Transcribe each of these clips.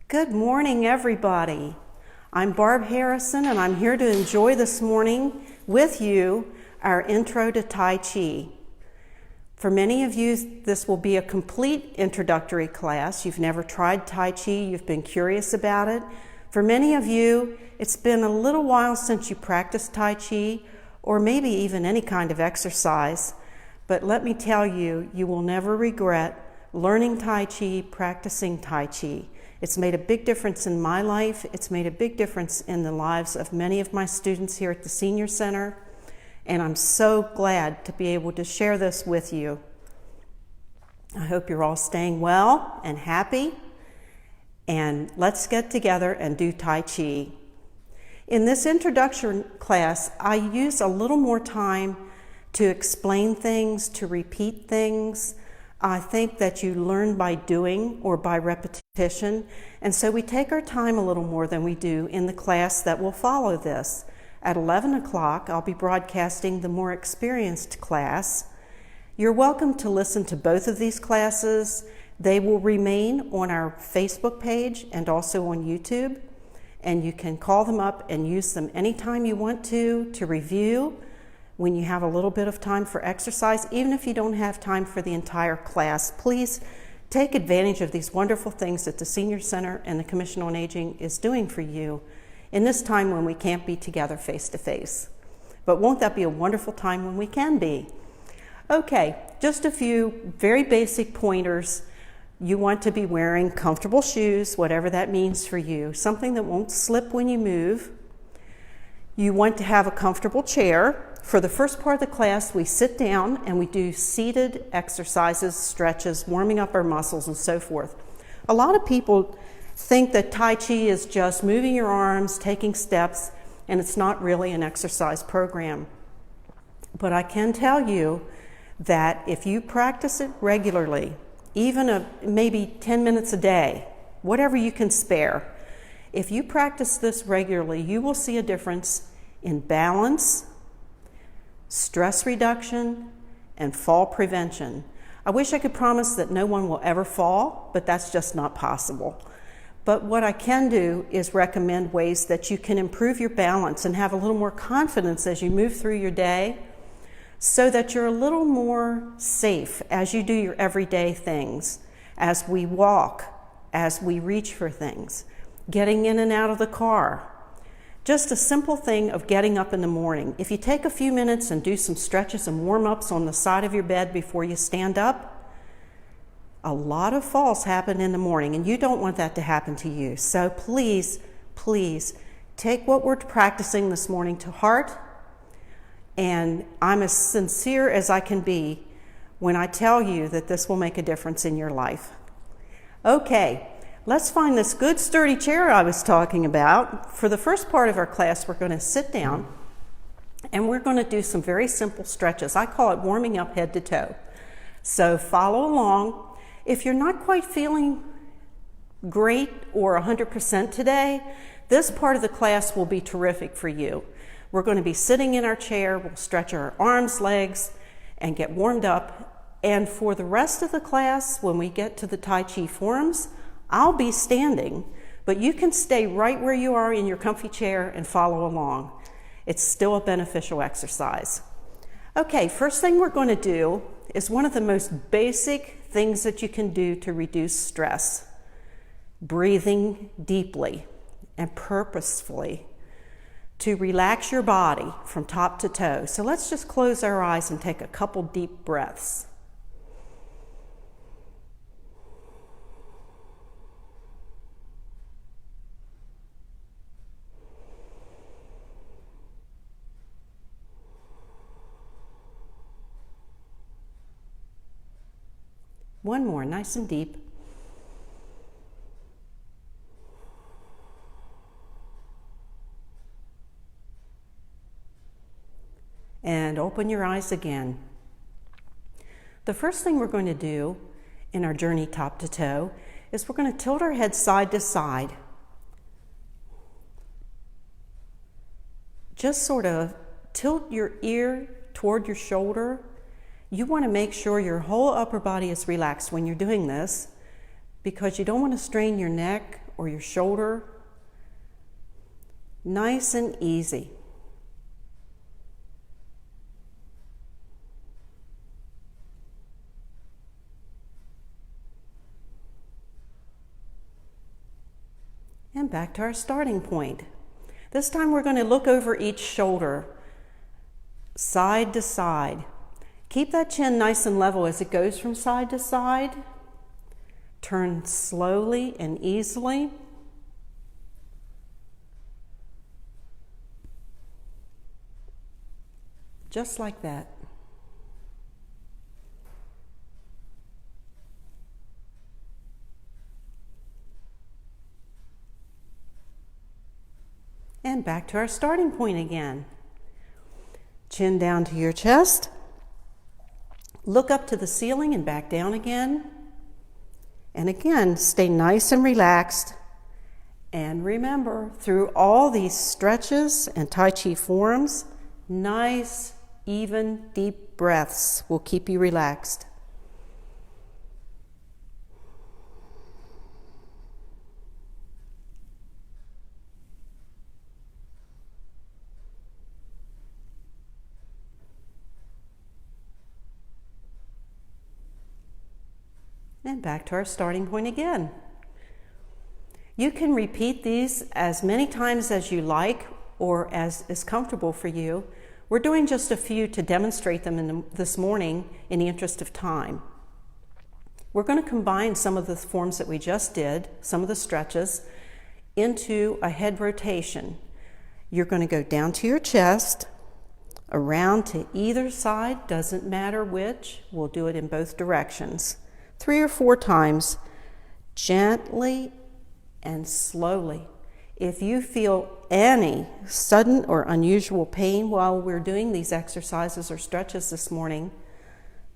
Good morning, everybody. I'm Barb Harrison, and I'm here to enjoy this morning with you our Intro to Tai Chi. For many of you, this will be a complete introductory class. You've never tried Tai Chi, you've been curious about it. For many of you, it's been a little while since you practiced Tai Chi, or maybe even any kind of exercise. But let me tell you, you will never regret learning Tai Chi, practicing Tai Chi. It's made a big difference in my life. It's made a big difference in the lives of many of my students here at the Senior Center. And I'm so glad to be able to share this with you. I hope you're all staying well and happy. And let's get together and do Tai Chi. In this introduction class, I use a little more time to explain things, to repeat things. I think that you learn by doing or by repetition, and so we take our time a little more than we do in the class that will follow this. At 11 o'clock, I'll be broadcasting the more experienced class. You're welcome to listen to both of these classes. They will remain on our Facebook page and also on YouTube, and you can call them up and use them anytime you want to review. When you have a little bit of time for exercise, even if you don't have time for the entire class, please take advantage of these wonderful things that the Senior Center and the Commission on Aging is doing for you in this time when we can't be together face to face. But won't that be a wonderful time when we can be? Okay, just a few very basic pointers. You want to be wearing comfortable shoes, whatever that means for you, something that won't slip when you move. You want to have a comfortable chair. For the first part of the class, we sit down and we do seated exercises, stretches, warming up our muscles and so forth. A lot of people think that Tai Chi is just moving your arms, taking steps, and it's not really an exercise program. But I can tell you that if you practice it regularly, even maybe 10 minutes a day, whatever you can spare, if you practice this regularly, you will see a difference in balance, stress reduction, and fall prevention. I wish I could promise that no one will ever fall, but that's just not possible. But what I can do is recommend ways that you can improve your balance and have a little more confidence as you move through your day, so that you're a little more safe as you do your everyday things, as we walk, as we reach for things, getting in and out of the car. Just a simple thing of getting up in the morning. If you take a few minutes and do some stretches and warm-ups on the side of your bed before you stand up, a lot of falls happen in the morning, and you don't want that to happen to you. So please, please take what we're practicing this morning to heart, and I'm as sincere as I can be when I tell you that this will make a difference in your life. Okay. Let's find this good sturdy chair I was talking about. For the first part of our class, we're going to sit down and we're going to do some very simple stretches. I call it warming up head to toe. So follow along. If you're not quite feeling great or 100% today, this part of the class will be terrific for you. We're going to be sitting in our chair, we'll stretch our arms, legs, and get warmed up. And for the rest of the class, when we get to the Tai Chi forms, I'll be standing, but you can stay right where you are in your comfy chair and follow along. It's still a beneficial exercise. Okay, first thing we're going to do is one of the most basic things that you can do to reduce stress. Breathing deeply and purposefully to relax your body from top to toe. So let's just close our eyes and take a couple deep breaths. One more, nice and deep. And open your eyes again. The first thing we're going to do in our journey top to toe is we're going to tilt our head side to side. Just sort of tilt your ear toward your shoulder. You want to make sure your whole upper body is relaxed when you're doing this, because you don't want to strain your neck or your shoulder. Nice and easy. And back to our starting point. This time we're going to look over each shoulder, side to side. Keep that chin nice and level as it goes from side to side. Turn slowly and easily. Just like that. And back to our starting point again. Chin down to your chest. Look up to the ceiling and back down again. And again, stay nice and relaxed. And remember, through all these stretches and Tai Chi forms, nice, even, deep breaths will keep you relaxed. And back to our starting point again. You can repeat these as many times as you like or as is comfortable for you. We're doing just a few to demonstrate them this morning in the interest of time. We're going to combine some of the forms that we just did, some of the stretches, into a head rotation. You're going to go down to your chest, around to either side, doesn't matter which. We'll do it in both directions. 3 or 4 times, gently and slowly. If you feel any sudden or unusual pain while we're doing these exercises or stretches this morning,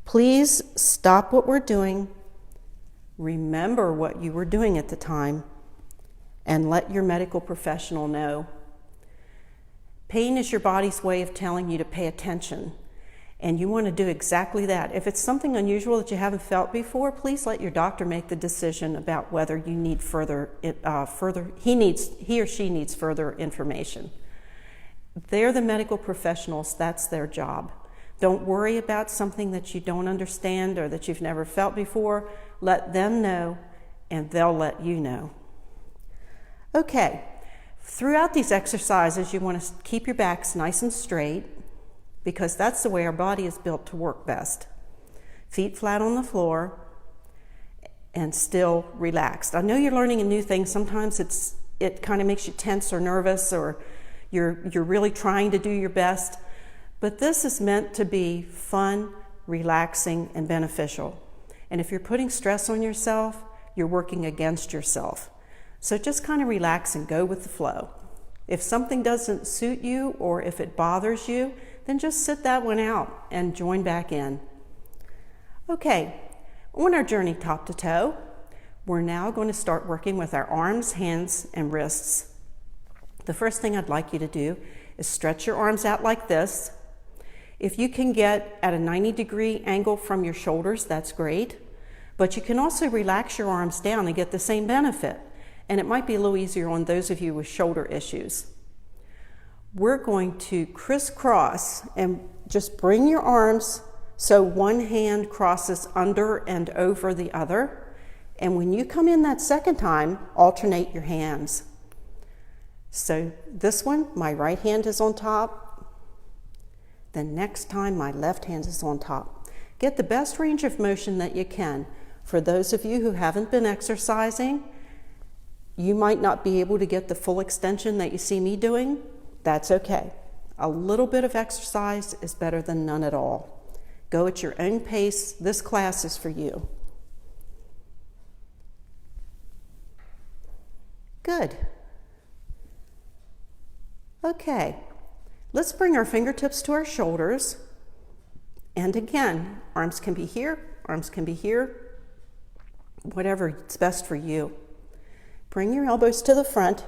please stop what we're doing, remember what you were doing at the time, and let your medical professional know. Pain is your body's way of telling you to pay attention. And you want to do exactly that. If it's something unusual that you haven't felt before, please let your doctor make the decision about whether you need he or she needs further information. They're the medical professionals, that's their job. Don't worry about something that you don't understand or that you've never felt before. Let them know and they'll let you know. Okay, throughout these exercises, you want to keep your backs nice and straight, because that's the way our body is built to work best. Feet flat on the floor and still relaxed. I know you're learning a new thing. Sometimes it kind of makes you tense or nervous, or you're really trying to do your best. But this is meant to be fun, relaxing, and beneficial. And if you're putting stress on yourself, you're working against yourself. So just kind of relax and go with the flow. If something doesn't suit you or if it bothers you, then just sit that one out and join back in. Okay, on our journey top to toe, we're now going to start working with our arms, hands, and wrists. The first thing I'd like you to do is stretch your arms out like this. If you can get at a 90-degree angle from your shoulders, that's great. But you can also relax your arms down and get the same benefit. And it might be a little easier on those of you with shoulder issues. We're going to crisscross and just bring your arms so one hand crosses under and over the other. And when you come in that second time, alternate your hands. So this one, my right hand is on top. The next time, my left hand is on top. Get the best range of motion that you can. For those of you who haven't been exercising, you might not be able to get the full extension that you see me doing. That's okay. A little bit of exercise is better than none at all. Go at your own pace. This class is for you. Good. Okay, let's bring our fingertips to our shoulders. And again, arms can be here, arms can be here, whatever is best for you. Bring your elbows to the front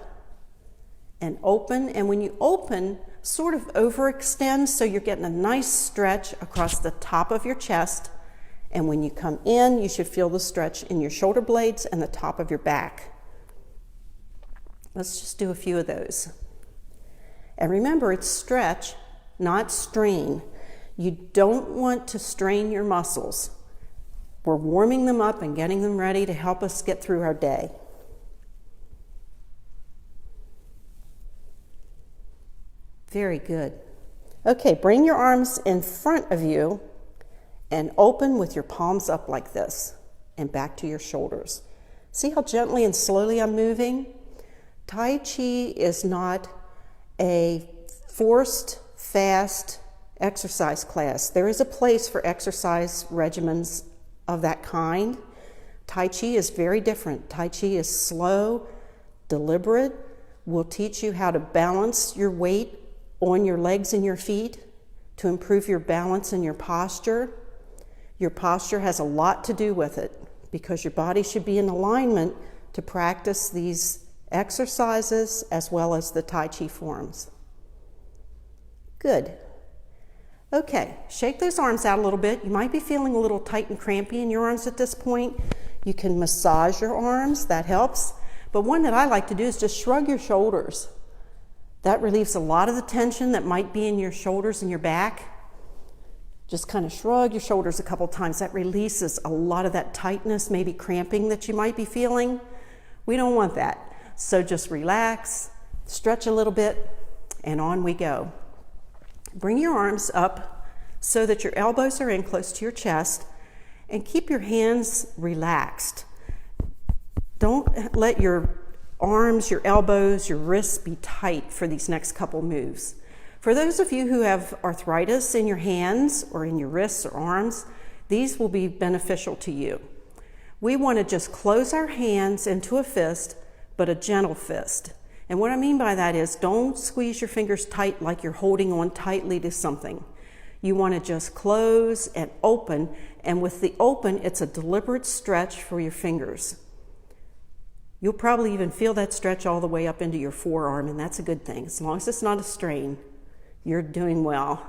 and open. And when you open, sort of overextend so you're getting a nice stretch across the top of your chest. And when you come in, you should feel the stretch in your shoulder blades and the top of your back. Let's just do a few of those. And remember, it's stretch, not strain. You don't want to strain your muscles. We're warming them up and getting them ready to help us get through our day. Very good. Okay, bring your arms in front of you and open with your palms up like this and back to your shoulders. See how gently and slowly I'm moving? Tai Chi is not a forced, fast exercise class. There is a place for exercise regimens of that kind. Tai Chi is very different. Tai Chi is slow, deliberate, will teach you how to balance your weight on your legs and your feet to improve your balance and your posture. Your posture has a lot to do with it because your body should be in alignment to practice these exercises as well as the Tai Chi forms. Good. Okay, shake those arms out a little bit. You might be feeling a little tight and crampy in your arms at this point. You can massage your arms, that helps. But one that I like to do is just shrug your shoulders. That relieves a lot of the tension that might be in your shoulders and your back. Just kind of shrug your shoulders a couple times. That releases a lot of that tightness, maybe cramping that you might be feeling. We don't want that. So just relax, stretch a little bit, and on we go. Bring your arms up so that your elbows are in close to your chest, and keep your hands relaxed. Don't let your arms, your elbows, your wrists be tight for these next couple moves. For those of you who have arthritis in your hands or in your wrists or arms, these will be beneficial to you. We want to just close our hands into a fist, but a gentle fist. And what I mean by that is don't squeeze your fingers tight like you're holding on tightly to something. You want to just close and open, and with the open, it's a deliberate stretch for your fingers. You'll probably even feel that stretch all the way up into your forearm, and that's a good thing. As long as it's not a strain, you're doing well.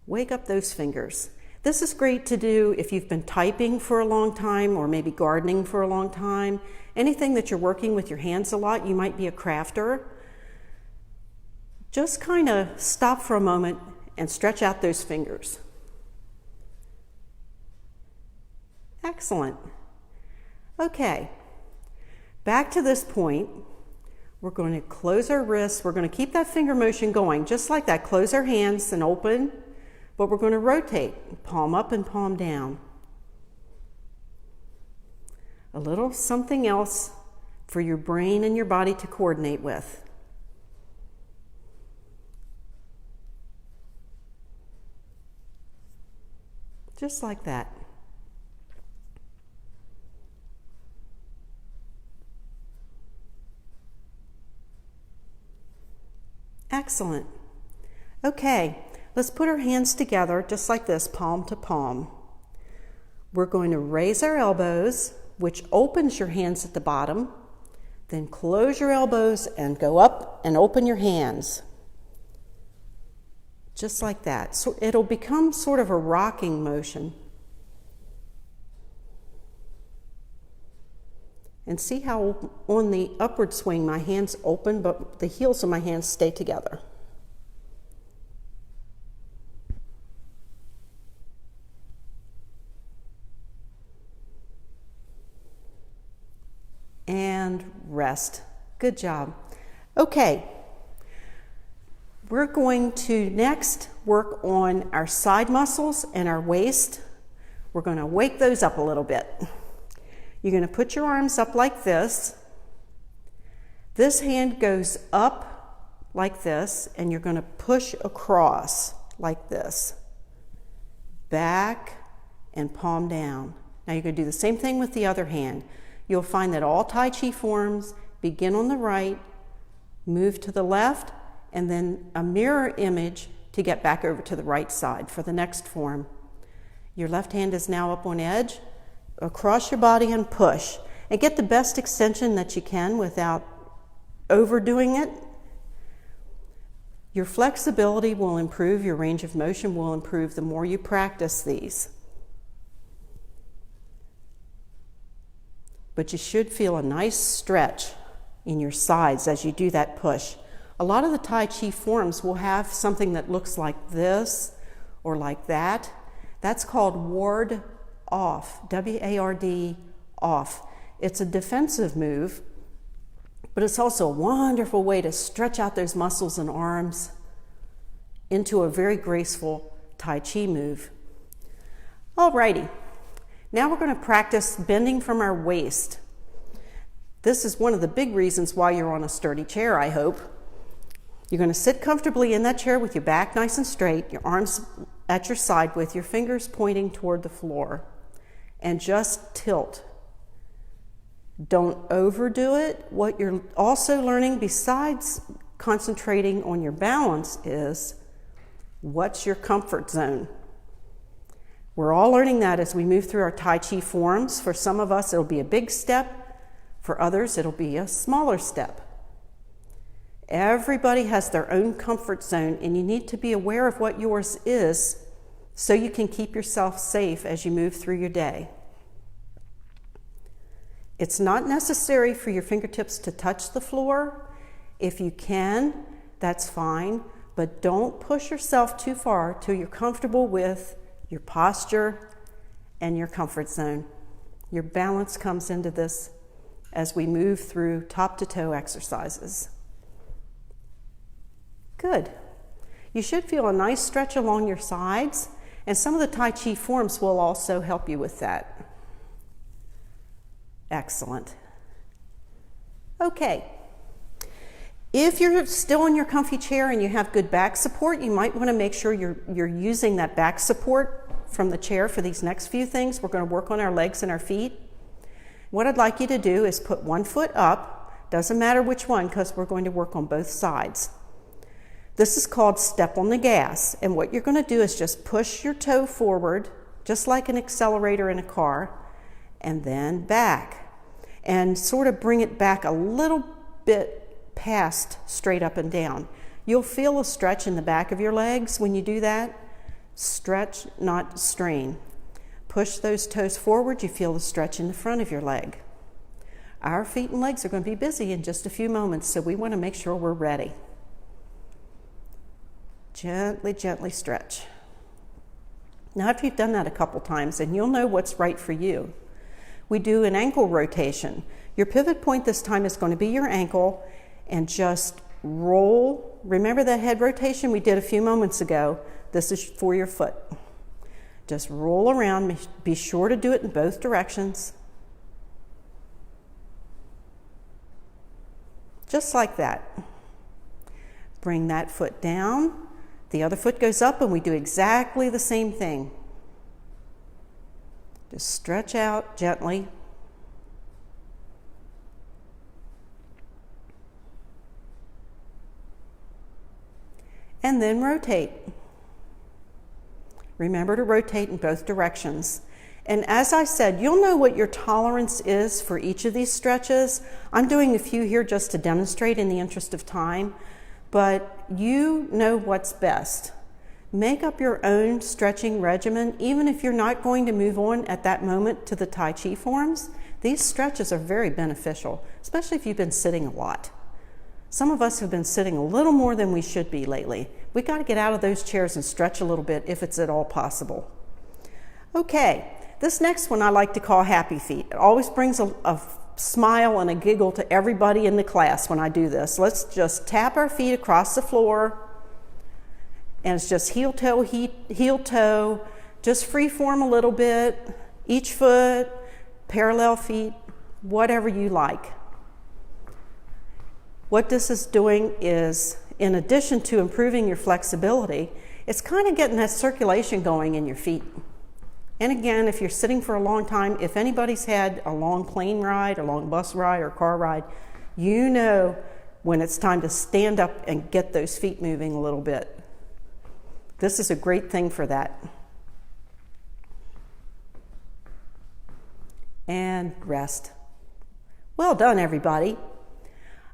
Wake up those fingers. This is great to do if you've been typing for a long time or maybe gardening for a long time. Anything that you're working with your hands a lot, you might be a crafter. Just kind of stop for a moment and stretch out those fingers. Excellent. Okay, back to this point, we're going to close our wrists. We're going to keep that finger motion going, just like that. Close our hands and open, but we're going to rotate, palm up and palm down. A little something else for your brain and your body to coordinate with. Just like that. Excellent. Okay, let's put our hands together just like this, palm to palm. We're going to raise our elbows, which opens your hands at the bottom. Then close your elbows and go up and open your hands. Just like that. So it'll become sort of a rocking motion. And see how on the upward swing my hands open, but the heels of my hands stay together. And rest. Good job. Okay, we're going to next work on our side muscles and our waist. We're going to wake those up a little bit. You're going to put your arms up like this. This hand goes up like this, and you're going to push across like this. Back and palm down. Now you're going to do the same thing with the other hand. You'll find that all Tai Chi forms begin on the right, move to the left, and then a mirror image to get back over to the right side for the next form. Your left hand is now up on edge. Across your body and push. And get the best extension that you can without overdoing it. Your flexibility will improve, your range of motion will improve the more you practice these. But you should feel a nice stretch in your sides as you do that push. A lot of the Tai Chi forms will have something that looks like this or like that. That's called ward off, W-A-R-D off. It's a defensive move, but it's also a wonderful way to stretch out those muscles and arms into a very graceful Tai Chi move. Alrighty, now we're going to practice bending from our waist. This is one of the big reasons why you're on a sturdy chair, I hope. You're going to sit comfortably in that chair with your back nice and straight, your arms at your side with your fingers pointing toward the floor, and just tilt. Don't overdo it. What you're also learning, besides concentrating on your balance, is what's your comfort zone. We're all learning that as we move through our Tai Chi forms. For some of us, it'll be a big step. For others, it'll be a smaller step. Everybody has their own comfort zone, and you need to be aware of what yours is so you can keep yourself safe as you move through your day. It's not necessary for your fingertips to touch the floor. If you can, that's fine, but don't push yourself too far till you're comfortable with your posture and your comfort zone. Your balance comes into this as we move through top to toe exercises. Good. You should feel a nice stretch along your sides, and some of the Tai Chi forms will also help you with that. Excellent. Okay. If you're still in your comfy chair and you have good back support, you might want to make sure you're using that back support from the chair for these next few things. We're going to work on our legs and our feet. What I'd like you to do is put one foot up, doesn't matter which one because we're going to work on both sides. This is called step on the gas, and what you're going to do is just push your toe forward, just like an accelerator in a car, and then back, and sort of bring it back a little bit past straight up and down. You'll feel a stretch in the back of your legs when you do that. Stretch, not strain. Push those toes forward, you feel the stretch in the front of your leg. Our feet and legs are going to be busy in just a few moments, so we want to make sure we're ready. Gently, gently stretch. Now, if you've done that a couple times, then you'll know what's right for you. We do an ankle rotation. Your pivot point this time is going to be your ankle, and just roll. Remember that head rotation we did a few moments ago? This is for your foot. Just roll around. Be sure to do it in both directions. Just like that. Bring that foot down. The other foot goes up, and we do exactly the same thing. Just stretch out gently. And then rotate. Remember to rotate in both directions. And as I said, you'll know what your tolerance is for each of these stretches. I'm doing a few here just to demonstrate in the interest of time, but you know what's best. Make up your own stretching regimen, even if you're not going to move on at that moment to the Tai Chi forms. These stretches are very beneficial, especially if you've been sitting a lot. Some of us have been sitting a little more than we should be lately. We got to get out of those chairs and stretch a little bit if it's at all possible. Okay, this next one I like to call happy feet. It always brings a smile and a giggle to everybody in the class when I do this. Let's just tap our feet across the floor, and it's just heel toe, just free form a little bit, each foot, parallel feet, whatever you like. What this is doing is, in addition to improving your flexibility, it's kind of getting that circulation going in your feet. And again, if you're sitting for a long time, if anybody's had a long plane ride, a long bus ride, or car ride, you know when it's time to stand up and get those feet moving a little bit. This is a great thing for that. And rest. Well done, everybody.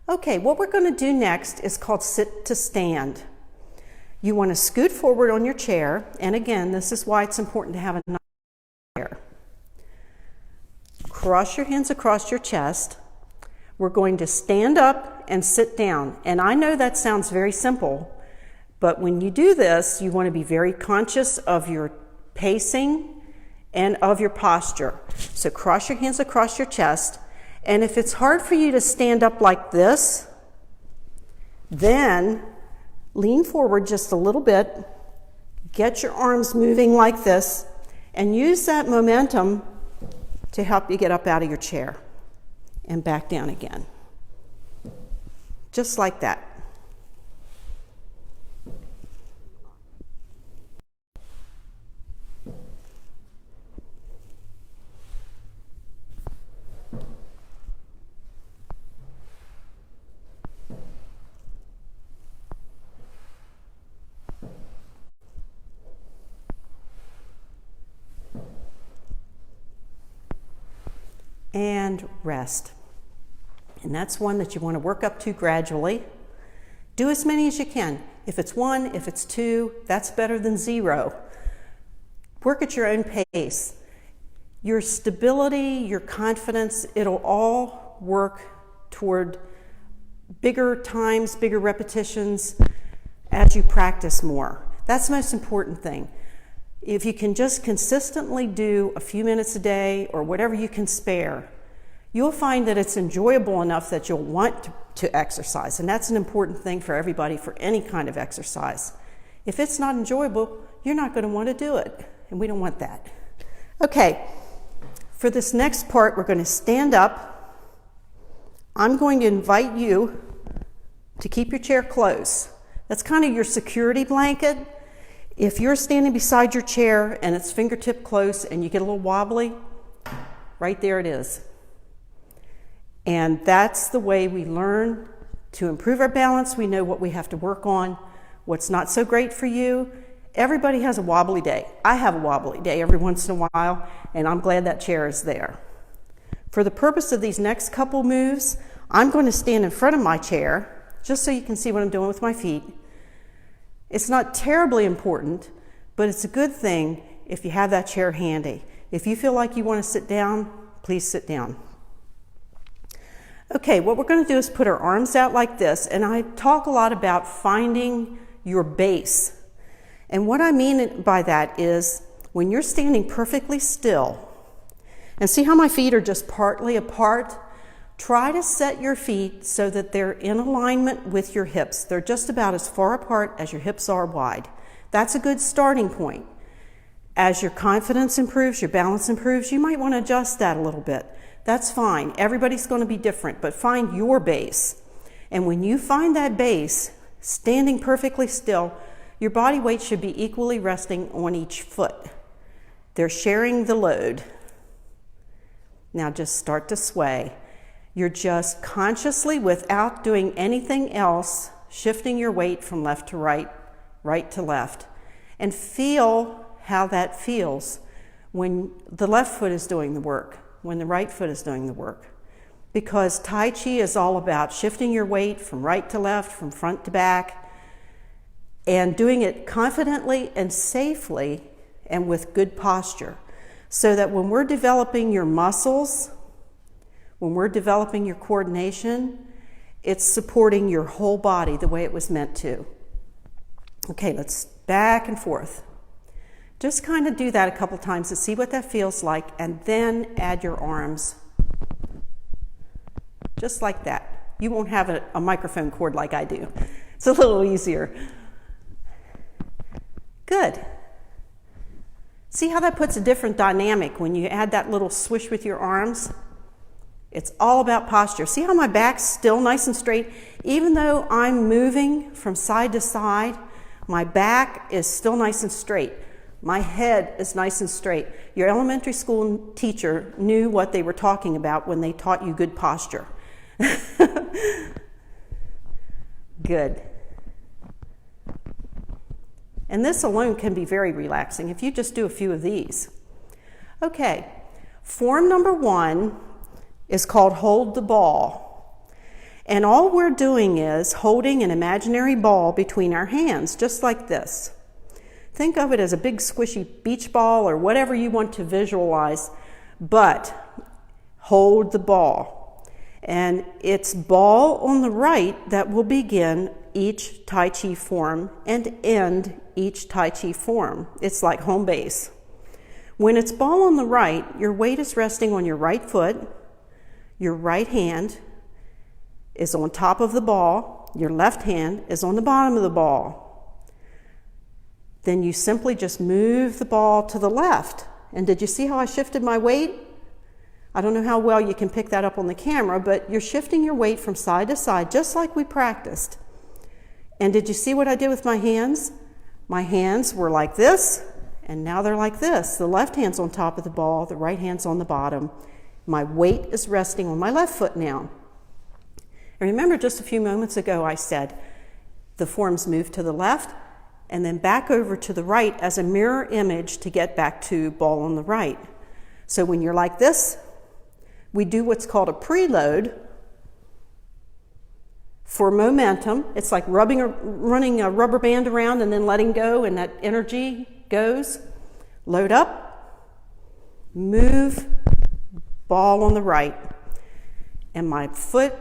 Okay, what we're going to do next is called sit to stand. You want to scoot forward on your chair, and again, this is why it's important to have a nice chair. Cross your hands across your chest. we're going to stand up and sit down. And I know that sounds very simple, but when you do this, you want to be very conscious of your pacing and of your posture. So cross your hands across your chest. And if it's hard for you to stand up like this, then lean forward just a little bit, get your arms moving like this, and use that momentum to help you get up out of your chair and back down again. Just like that. And rest. And that's one that you want to work up to gradually. Do as many as you can. If it's 1, if it's 2, that's better than 0. Work at your own pace. Your stability, your confidence, it'll all work toward bigger times, bigger repetitions as you practice more. That's the most important thing. If you can just consistently do a few minutes a day or whatever you can spare, you'll find that it's enjoyable enough that you'll want to exercise. And that's an important thing for everybody for any kind of exercise. If it's not enjoyable, you're not going to want to do it. And we don't want that. Okay, for this next part, we're going to stand up. I'm going to invite you to keep your chair close. That's kind of your security blanket. If you're standing beside your chair and it's fingertip close and you get a little wobbly, right there it is. And that's the way we learn to improve our balance. We know what we have to work on, what's not so great for you. Everybody has a wobbly day. I have a wobbly day every once in a while, and I'm glad that chair is there. For the purpose of these next couple moves, I'm going to stand in front of my chair, just so you can see what I'm doing with my feet. It's not terribly important, but it's a good thing if you have that chair handy. If you feel like you want to sit down, please sit down. Okay, what we're going to do is put our arms out like this, and I talk a lot about finding your base. And what I mean by that is when you're standing perfectly still, and see how my feet are just partly apart? Try to set your feet so that they're in alignment with your hips. They're just about as far apart as your hips are wide. That's a good starting point. As your confidence improves, your balance improves, you might want to adjust that a little bit. That's fine. Everybody's going to be different, but find your base. And when you find that base, standing perfectly still, your body weight should be equally resting on each foot. They're sharing the load. Now just start to sway. You're just consciously, without doing anything else, shifting your weight from left to right, right to left. And feel how that feels when the left foot is doing the work, when the right foot is doing the work. Because Tai Chi is all about shifting your weight from right to left, from front to back, and doing it confidently and safely and with good posture. So that when we're developing your muscles, when we're developing your coordination, it's supporting your whole body the way it was meant to. Okay, let's back and forth. Just kind of do that a couple times to see what that feels like, and then add your arms. Just like that. You won't have a microphone cord like I do. It's a little easier. Good. See how that puts a different dynamic when you add that little swish with your arms? It's all about posture. See how my back's still nice and straight? Even though I'm moving from side to side, my back is still nice and straight. My head is nice and straight. Your elementary school teacher knew what they were talking about when they taught you good posture. Good. And this alone can be very relaxing if you just do a few of these. Okay, form number 1 is called hold the ball. And all we're doing is holding an imaginary ball between our hands, just like this. Think of it as a big squishy beach ball or whatever you want to visualize, but hold the ball. And it's ball on the right that will begin each Tai Chi form and end each Tai Chi form. It's like home base. When it's ball on the right, your weight is resting on your right foot, your right hand is on top of the ball, your left hand is on the bottom of the ball. Then you simply just move the ball to the left. And did you see how I shifted my weight? I don't know how well you can pick that up on the camera, but you're shifting your weight from side to side, just like we practiced. And did you see what I did with my hands? My hands were like this, and now they're like this. The left hand's on top of the ball, the right hand's on the bottom. My weight is resting on my left foot now. And remember just a few moments ago I said the forms move to the left and then back over to the right as a mirror image to get back to ball on the right. So when you're like this, we do what's called a preload for momentum. It's like running a rubber band around and then letting go, and that energy goes. Load up, move, ball on the right. And my foot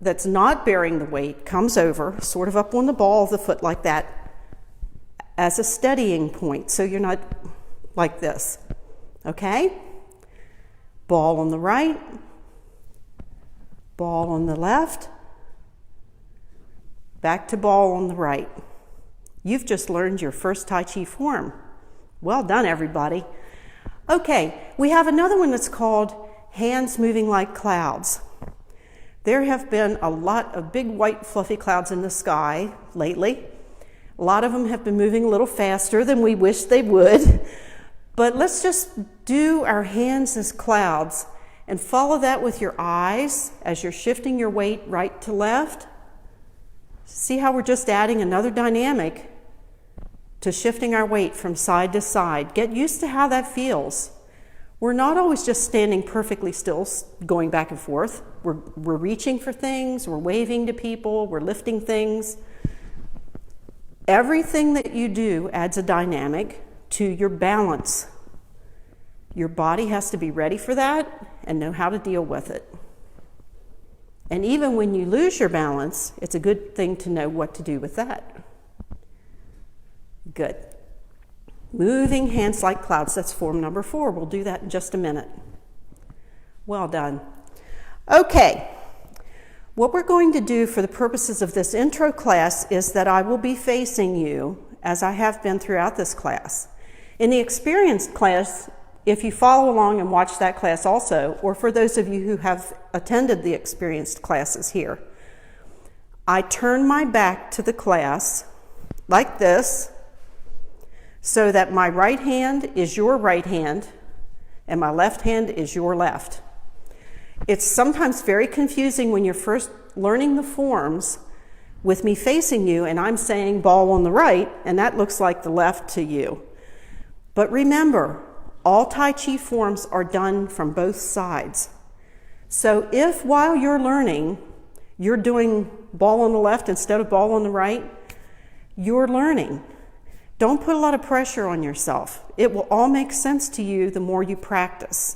that's not bearing the weight comes over, sort of up on the ball of the foot like that, as a steadying point. So you're not like this, okay? Ball on the right, ball on the left, back to ball on the right. You've just learned your first Tai Chi form. Well done, everybody. Okay, we have another one that's called hands moving like clouds. There have been a lot of big white fluffy clouds in the sky lately. A lot of them have been moving a little faster than we wish they would. But let's just do our hands as clouds and follow that with your eyes as you're shifting your weight right to left. See how we're just adding another dynamic to shifting our weight from side to side. Get used to how that feels. We're not always just standing perfectly still, going back and forth. We're reaching for things, we're waving to people, we're lifting things. Everything that you do adds a dynamic to your balance. Your body has to be ready for that and know how to deal with it. And even when you lose your balance, it's a good thing to know what to do with that. Good. Moving hands like clouds, that's form number 4. We'll do that in just a minute. Well done. Okay. What we're going to do for the purposes of this intro class is that I will be facing you as I have been throughout this class. In the experienced class, if you follow along and watch that class also, or for those of you who have attended the experienced classes here, I turn my back to the class like this so that my right hand is your right hand and my left hand is your left. It's sometimes very confusing when you're first learning the forms with me facing you and I'm saying ball on the right, and that looks like the left to you. But remember, all Tai Chi forms are done from both sides. So if while you're learning, you're doing ball on the left instead of ball on the right, you're learning. Don't put a lot of pressure on yourself. It will all make sense to you the more you practice.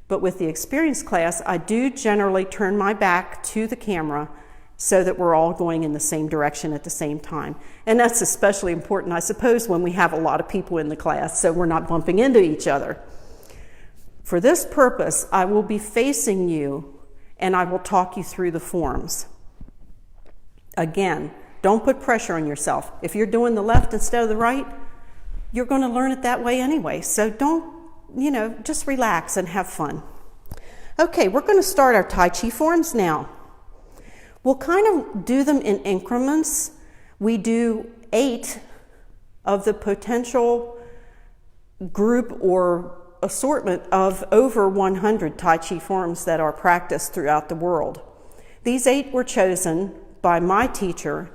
But with the experienced class, I do generally turn my back to the camera so that we're all going in the same direction at the same time. And that's especially important, I suppose, when we have a lot of people in the class, so we're not bumping into each other. For this purpose, I will be facing you and I will talk you through the forms. Again, don't put pressure on yourself. If you're doing the left instead of the right, you're going to learn it that way anyway. So don't, just relax and have fun. Okay, we're going to start our Tai Chi forms now. We'll kind of do them in increments. We do 8 of the potential group or assortment of over 100 Tai Chi forms that are practiced throughout the world. These 8 were chosen by my teacher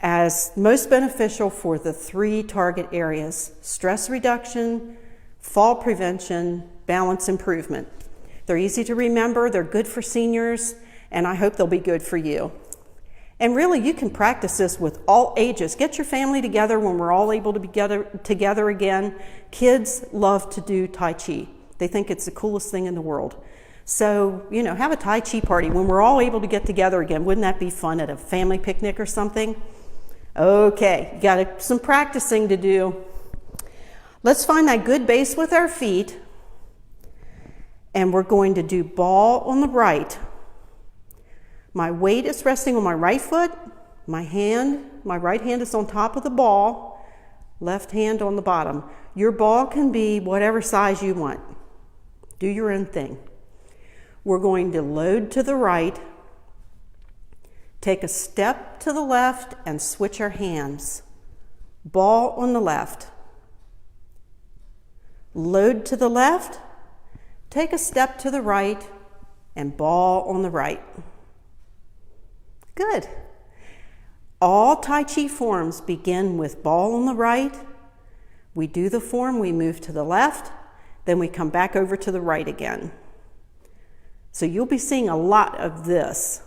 as most beneficial for the 3 target areas: stress reduction, fall prevention, balance improvement. They're easy to remember, they're good for seniors, and I hope they'll be good for you. And really, you can practice this with all ages. Get your family together when we're all able to be together again. Kids love to do Tai Chi. They think it's the coolest thing in the world. So, you know, have a Tai Chi party when we're all able to get together again. Wouldn't that be fun at a family picnic or something? Okay, you got some practicing to do. Let's find that good base with our feet. And we're going to do ball on the right. My weight is resting on my right foot. My right hand is on top of the ball. Left hand on the bottom. Your ball can be whatever size you want. Do your own thing. We're going to load to the right, take a step to the left, and switch our hands. Ball on the left. Load to the left, take a step to the right, and ball on the right. Good. All Tai Chi forms begin with ball on the right. We do the form, we move to the left, then we come back over to the right again. So you'll be seeing a lot of this.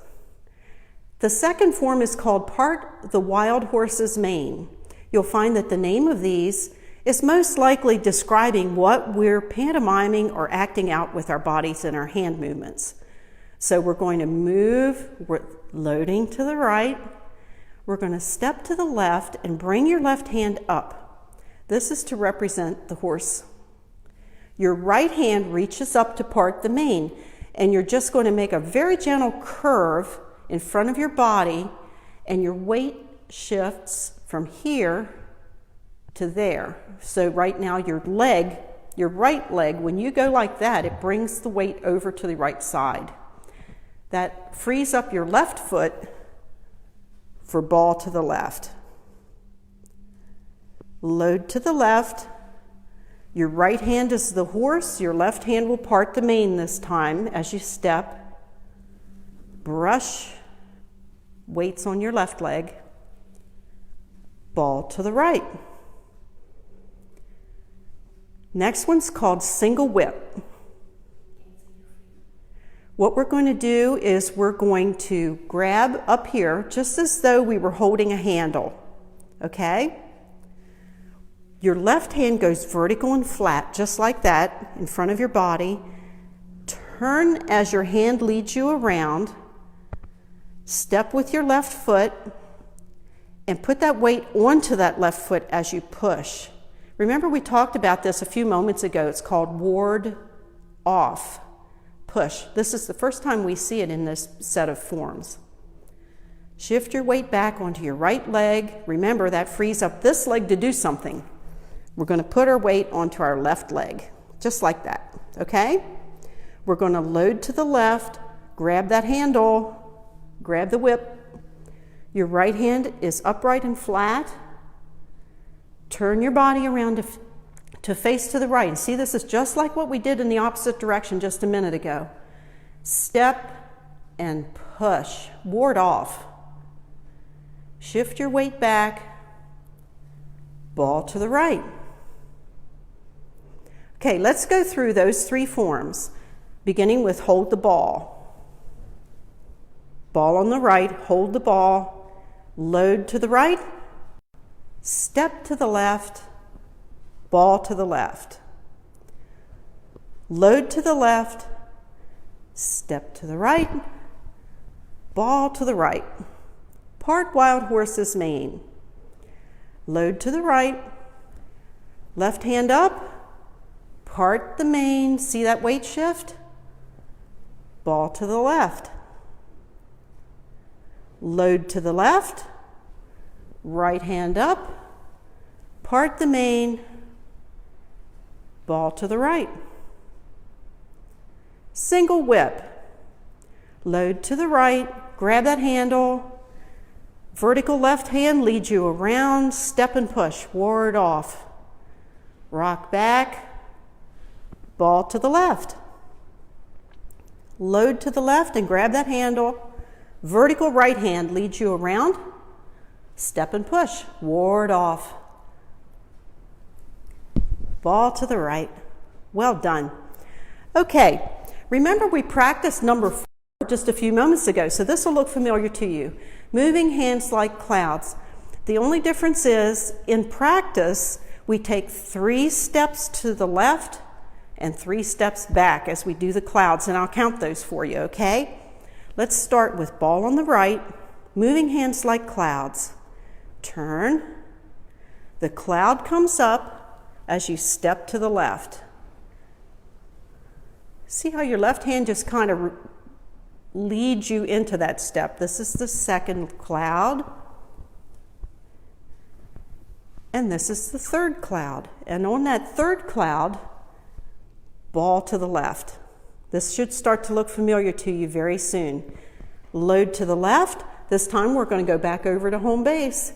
The second form is called part the wild horse's mane. You'll find that the name of these is most likely describing what we're pantomiming or acting out with our bodies and our hand movements. So we're going to move, we're loading to the right. We're going to step to the left and bring your left hand up. This is to represent the horse. Your right hand reaches up to part the mane, and you're just going to make a very gentle curve in front of your body, and your weight shifts from here to there. So right now your right leg, when you go like that, it brings the weight over to the right side. That frees up your left foot for ball to the left. Load to the left. Your right hand is the horse. Your left hand will part the mane this time as you step. Brush. Weights on your left leg. Ball to the right. Next one's called single whip. What we're going to do is we're going to grab up here just as though we were holding a handle. Okay? Your left hand goes vertical and flat, just like that, in front of your body. Turn as your hand leads you around. Step with your left foot and put that weight onto that left foot as you push. Remember, we talked about this a few moments ago. It's called ward off, push. This is the first time we see it in this set of forms. Shift your weight back onto your right leg. Remember, that frees up this leg to do something. We're going to put our weight onto our left leg, just like that, okay? We're going to load to the left, grab that handle, grab the whip. Your right hand is upright and flat. Turn your body around to face to the right. And see, this is just like what we did in the opposite direction just a minute ago. Step and push, ward off. Shift your weight back, ball to the right. Okay, let's go through those three forms, beginning with hold the ball. Ball on the right, hold the ball, load to the right, step to the left, ball to the left. Load to the left, step to the right, ball to the right. Part wild horse's mane. Load to the right, left hand up, part the mane, see that weight shift? Ball to the left. Load to the left, right hand up, part the mane, ball to the right. Single whip. Load to the right, grab that handle, vertical left hand leads you around, step and push, ward off. Rock back, ball to the left. Load to the left and grab that handle. Vertical right hand leads you around. Step and push. Ward off. Ball to the right. Well done. Okay, remember we practiced number 4 just a few moments ago, so this will look familiar to you. Moving hands like clouds. The only difference is, in practice, we take 3 steps to the left and 3 steps back as we do the clouds, and I'll count those for you, okay? Let's start with ball on the right, moving hands like clouds. Turn. The cloud comes up as you step to the left. See how your left hand just kind of leads you into that step. This is the second cloud. And this is the third cloud. And on that third cloud, ball to the left. This should start to look familiar to you very soon. Load to the left. This time we're going to go back over to home base.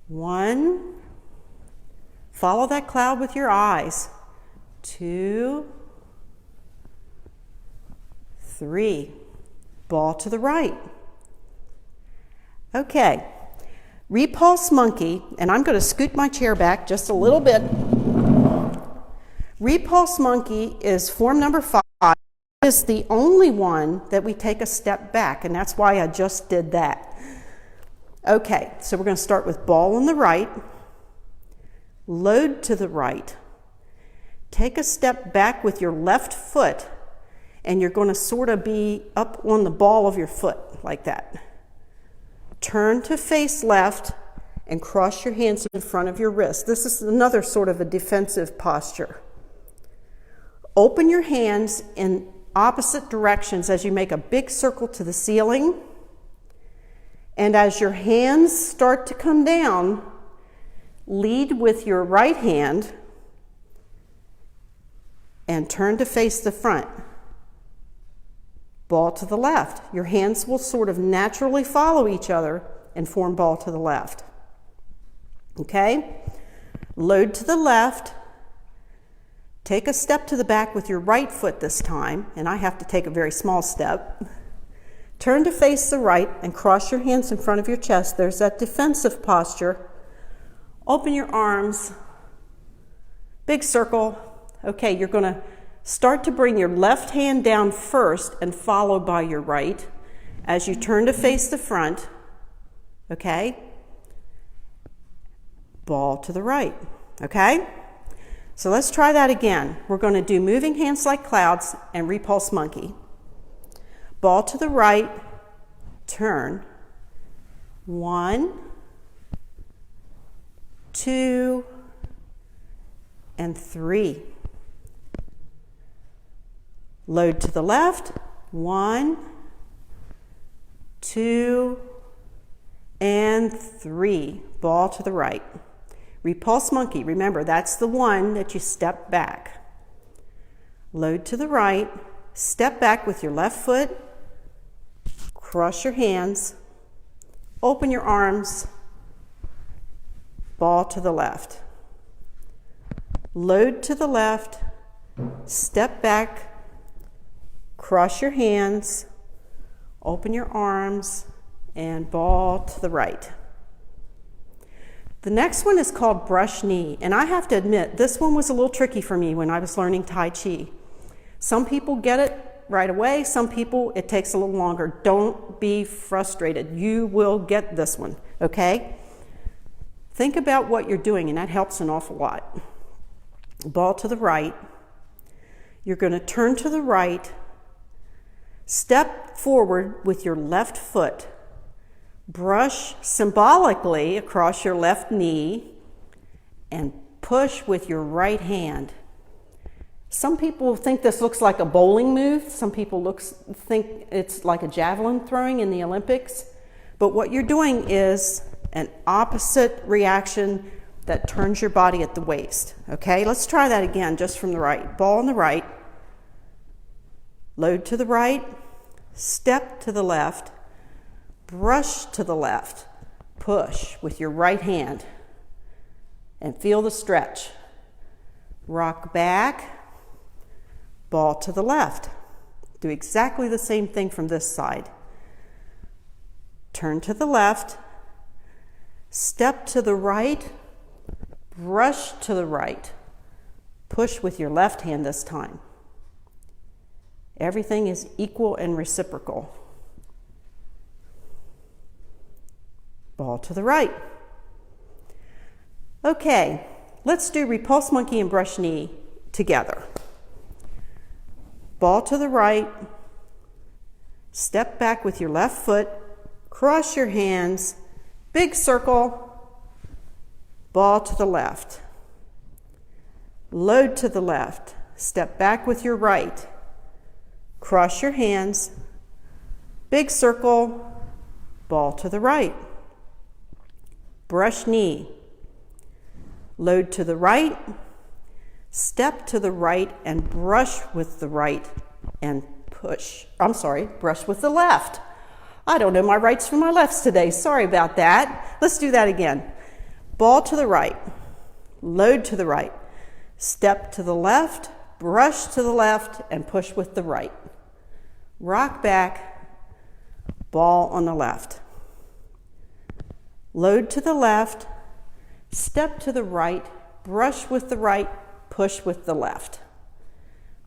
1. Follow that cloud with your eyes. 2. 3. Ball to the right. Okay. Repulse monkey, and I'm going to scoot my chair back just a little bit. Repulse monkey is form number 5. It is the only one that we take a step back, and that's why I just did that. Okay, so we're going to start with ball on the right, load to the right, take a step back with your left foot, and you're going to sort of be up on the ball of your foot like that. Turn to face left and cross your hands in front of your wrist. This is another sort of a defensive posture. Open your hands in opposite directions as you make a big circle to the ceiling. And as your hands start to come down, lead with your right hand and turn to face the front. Ball to the left. Your hands will sort of naturally follow each other and form ball to the left. Okay? Load to the left. Take a step to the back with your right foot this time, and I have to take a very small step. Turn to face the right and cross your hands in front of your chest. There's that defensive posture. Open your arms. Big circle. Okay, you're going to start to bring your left hand down first and followed by your right as you turn to face the front, okay? Ball to the right, okay? So let's try that again. We're going to do moving hands like clouds and repulse monkey. Ball to the right, turn. 1, 2, and 3. Load to the left, 1, 2, and 3. Ball to the right. Repulse monkey, remember that's the one that you step back. Load to the right, step back with your left foot, cross your hands, open your arms, ball to the left. Load to the left, step back, cross your hands, open your arms, and ball to the right. The next one is called brush knee, and I have to admit, this one was a little tricky for me when I was learning Tai Chi. Some people get it right away, some people it takes a little longer. Don't be frustrated. You will get this one, okay? Think about what you're doing, and that helps an awful lot. Ball to the right. You're going to turn to the right. Step forward with your left foot. Brush symbolically across your left knee and push with your right hand. Some people think this looks like a bowling move. Some people think it's like a javelin throwing in the Olympics. But what you're doing is an opposite reaction that turns your body at the waist. Okay, let's try that again just from the right. Ball on the right. Load to the right, step to the left, brush to the left, push with your right hand, and feel the stretch. Rock back, ball to the left. Do exactly the same thing from this side. Turn to the left, step to the right, brush to the right, push with your left hand this time. Everything is equal and reciprocal. Ball to the right. Okay, let's do repulse monkey and brush knee together. ball to the right, step back with your left foot, cross your hands, big circle, ball to the left, load to the left, step back with your right, cross your hands, big circle, ball to the right, brush knee, load to the right, step to the right and brush with the right and brush with the left. I don't know my rights from my lefts today. Sorry about that. Let's do that again. Ball to the right, load to the right, step to the left, brush to the left, and push with the right. Rock back, ball on the left. Load to the left, step to the right, brush with the right, push with the left.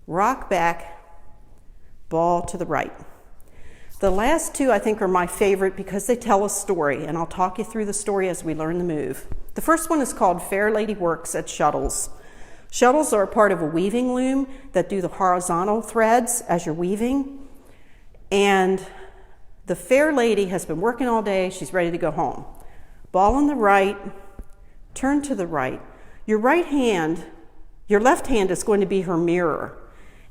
Rock back, ball to the right. The last two I think are my favorite because they tell a story, and I'll talk you through the story as we learn the move. The first one is called Fair Lady Works at Shuttles. Shuttles are a part of a weaving loom that do the horizontal threads as you're weaving. And the fair lady has been working all day. She's ready to go home. Ball on the right, turn to the right. Your left hand is going to be her mirror.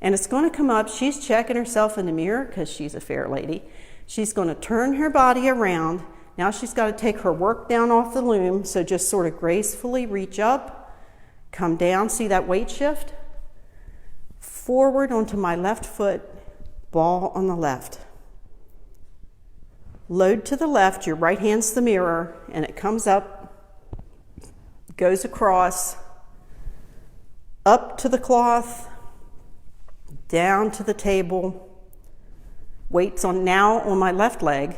And it's going to come up. She's checking herself in the mirror because she's a fair lady. She's going to turn her body around. Now she's got to take her work down off the loom. So just sort of gracefully reach up, come down. See that weight shift? Forward onto my left foot, ball on the left. Load to the left, your right hand's the mirror, and it comes up, goes across, up to the cloth, down to the table, weights now on my left leg,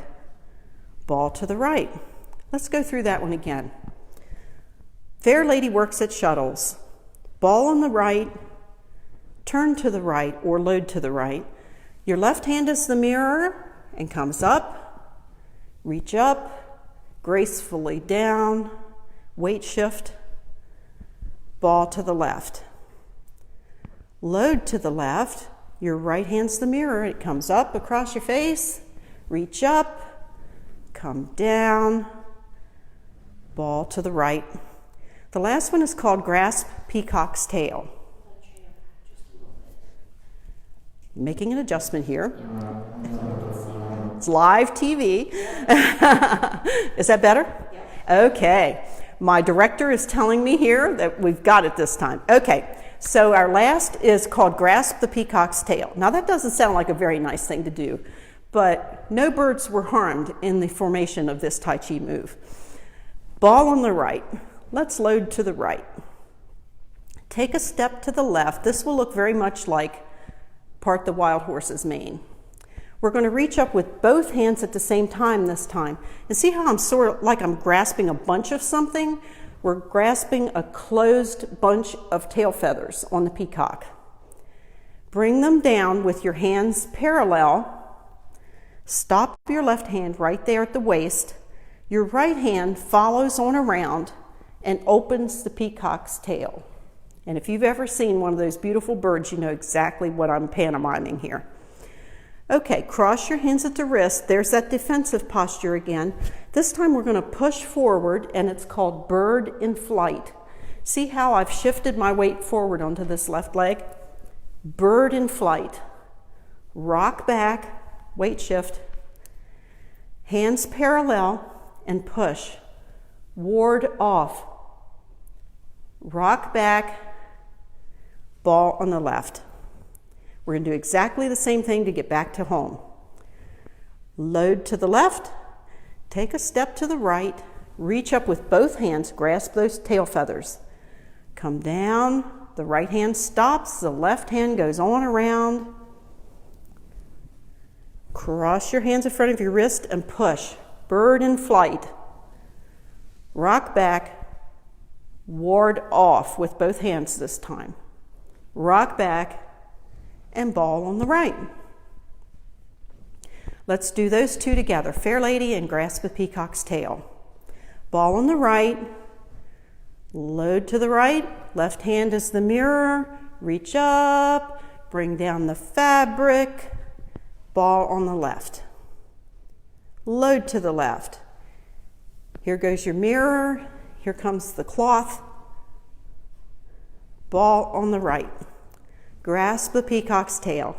ball to the right. Let's go through that one again. Fair lady works at Shuttles. Ball on the right, turn to the right or load to the right. Your left hand is the mirror and comes up, reach up, gracefully down, weight shift, ball to the left. Load to the left, your right hand's the mirror. It comes up across your face, reach up, come down, ball to the right. The last one is called Grasp Peacock's Tail. Making an adjustment here. It's live TV. Is that better? Okay. My director is telling me here that we've got it this time. Okay. So our last is called Grasp the Peacock's Tail. Now that doesn't sound like a very nice thing to do, but no birds were harmed in the formation of this Tai Chi move. Ball on the right. Let's load to the right. Take a step to the left. This will look very much like part the wild horse's mane. We're going to reach up with both hands at the same time this time. And see how I'm sort of like I'm grasping a bunch of something? We're grasping a closed bunch of tail feathers on the peacock. Bring them down with your hands parallel. Stop your left hand right there at the waist. Your right hand follows on around and opens the peacock's tail. And if you've ever seen one of those beautiful birds, you know exactly what I'm pantomiming here. Okay, cross your hands at the wrist. There's that defensive posture again. This time we're going to push forward, and it's called bird in flight. See how I've shifted my weight forward onto this left leg? Bird in flight. Rock back, weight shift. Hands parallel and push. Ward off. Rock back, ball on the left. We're going to do exactly the same thing to get back to home. Load to the left, take a step to the right, reach up with both hands, grasp those tail feathers. Come down, the right hand stops, the left hand goes on around. Cross your hands in front of your wrist and push. Bird in flight. Rock back, ward off with both hands this time. Rock back, and ball on the right. Let's do those two together. Fair lady and grasp the peacock's tail. Ball on the right, load to the right, left hand is the mirror, reach up, bring down the fabric, ball on the left. Load to the left. Here goes your mirror, here comes the cloth, ball on the right. Grasp the peacock's tail.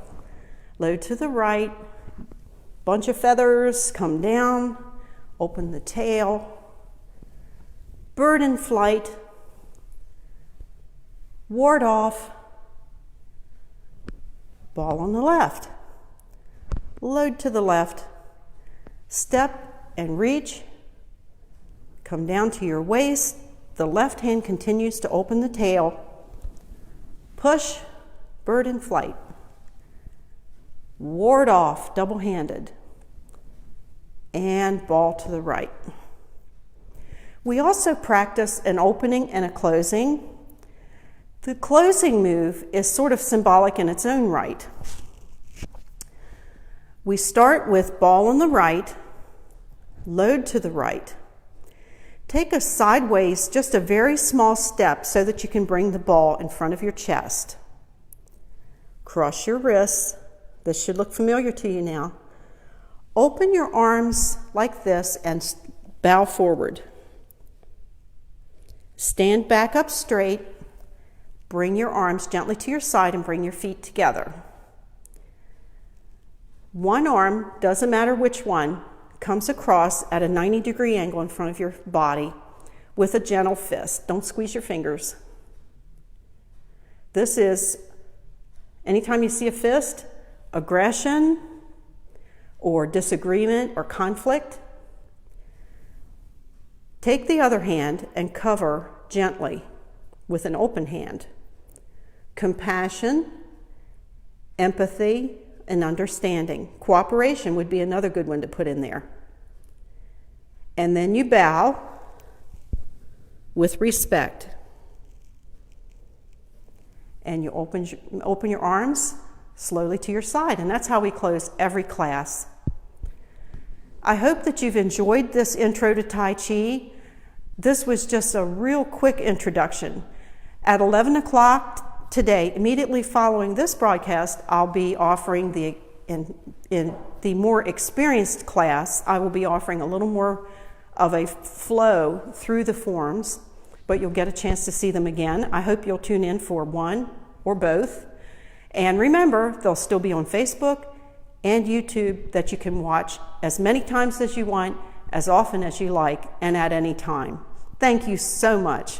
Load to the right, bunch of feathers, come down, open the tail. Bird in flight, ward off, ball on the left. Load to the left, step and reach, come down to your waist. The left hand continues to open the tail. Push, bird in flight. Ward off, double-handed. And ball to the right. We also practice an opening and a closing. The closing move is sort of symbolic in its own right. We start with ball on the right, load to the right. Take a sideways, just a very small step so that you can bring the ball in front of your chest. Cross your wrists. This should look familiar to you now. Open your arms like this and bow forward. Stand back up straight. Bring your arms gently to your side and bring your feet together. One arm, doesn't matter which one, comes across at a 90-degree angle in front of your body with a gentle fist. Don't squeeze your fingers. This is, anytime you see a fist, aggression or disagreement or conflict. Take the other hand and cover gently with an open hand. Compassion, empathy, and understanding. Cooperation would be another good one to put in there. And then you bow with respect. And you open your arms slowly to your side. And that's how we close every class. I hope that you've enjoyed this intro to Tai Chi. This was just a real quick introduction. At 11 o'clock today, immediately following this broadcast, I'll be offering in the more experienced class, I will be offering a little more of a flow through the forms, but you'll get a chance to see them again. I hope you'll tune in for one or both. And remember, they'll still be on Facebook and YouTube that you can watch as many times as you want, as often as you like, and at any time. Thank you so much.